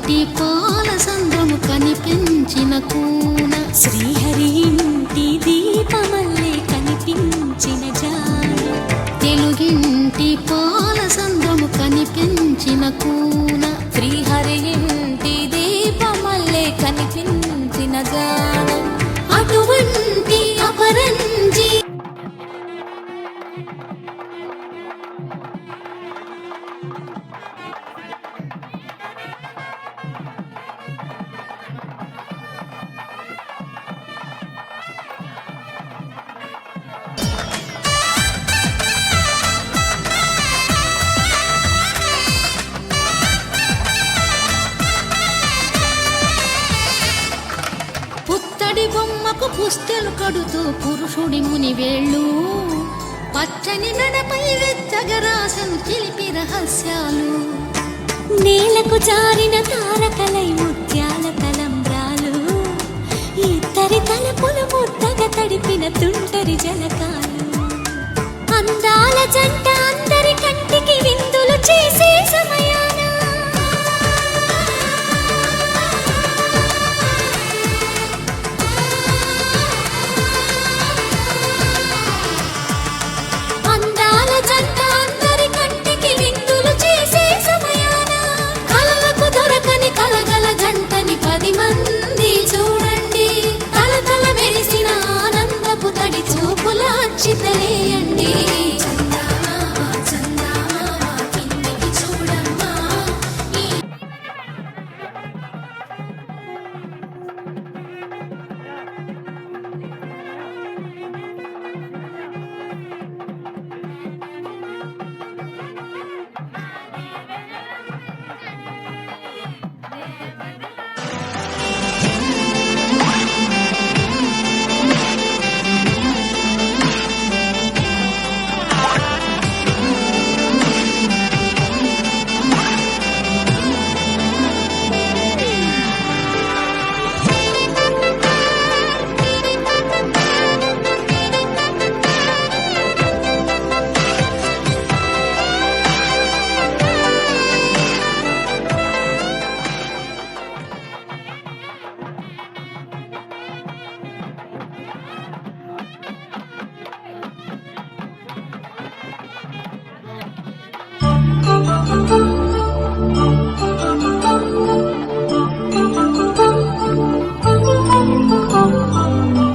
ఇంటి పాల సంద్రము కనిపించిన కూన శ్రీహరి ఇంటి దీపమల్లే కనిపించిన జాన తెలుగింటి పాల సంద్రము కనిపించిన కూన శ్రీహరి ఇంటి దీపమల్లే కనిపించిన జాన అటువంటి అపరంజి పుత్తడి బొమ్మకు పుస్తెలు కడుతూ పురుషుడి ముని వేళ్ళు పచ్చని నడపై వెచ్చగరాసను చిలిపి రహస్యాలు నేలకు జారిన తారకలై ముత్యాల తలంబ్రాలు ఇద్దరి తలపులు ముద్దగా తడిపిన తుంటరి జలకాలు అందాల జంట అందరి కంటికి విందులు చేసే సమయాన అందాల జంట అందరి కంటికి విందులు చేసే సమయాన కలలకు దొరకని కలగల జంటని 10 మంది చూడండి తల తల మెరిసిన ఆనందపు తడి చూపుల అచ్చితలేయండి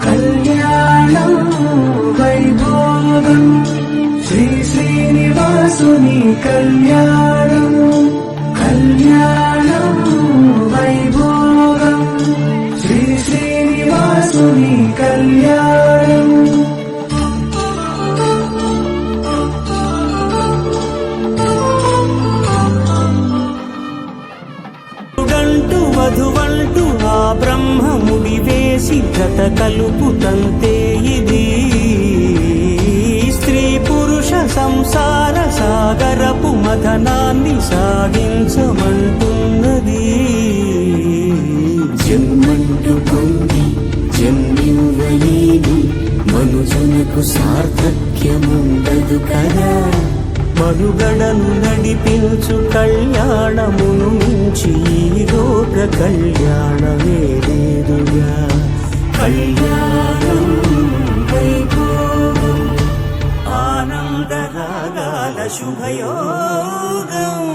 కళ్యాణం వైభోగం శ్రీ శ్రీనివాసుని కళ్యాణం కళ్యాణం వైభోగం శ్రీ శ్రీనివాసుని కళ్యాణం వధువంటూ ఆ బ్రహ్మముడి వేసి జత కలుపుతంతే ఇది స్త్రీ పురుష సంసార సాగరపు మథనాన్ని సాగించమంటున్నది జన్మంటూ పొంది జన్మివ్వలేని మనుజునకు సార్థక్యముండదు కదా మనుగడను నడిపించు కళ్యాణమును మించి ఈ లోక కళ్యాణమే లేదుగా కళ్యాణం వైభోగం ఆనందరాగాల శుభయోగం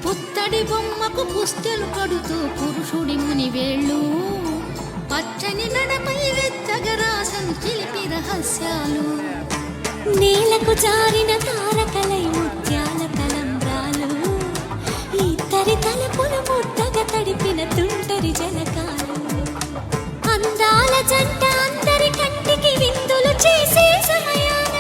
పుత్తడి బొమ్మకు పుస్తెలు కడుతూ పురుషుడి ముని వేళ్ళు పచ్చని నడపై వెచ్చగరాసను చిలిపి రహస్యాలు నేలకు జారిన తారకలై ముత్యాల తలంబ్రాలు ఇద్దరి తలపులు ముద్దగా తడిపిన తుంటరి జలకాలు అందాల జంట అందరి కంటికి విందులు చేసే సమయాన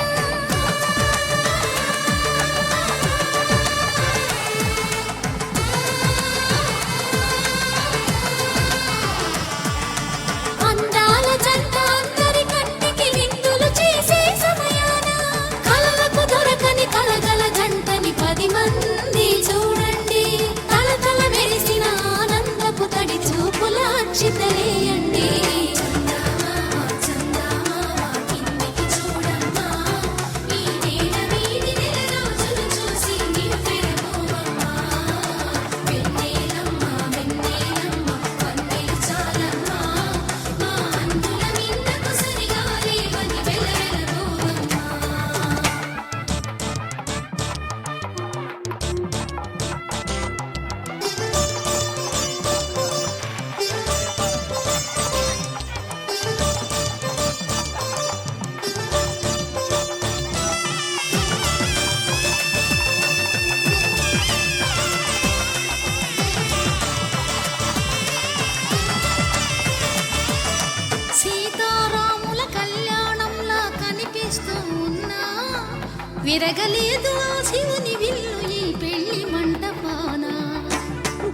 మెరగలేదు ఆ శివుని విల్లు ఈ పెళ్లి మంటపాన.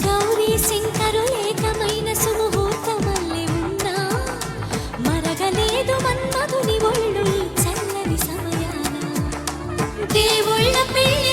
గౌరీ శంకరు ఏకమైన సుముహూర్తమల్లె ఉన్నా మరగలేదు మన్మధుని ఒళ్ళు ఈ చల్లని సమయాన. దేవుళ్ళ పెళ్లి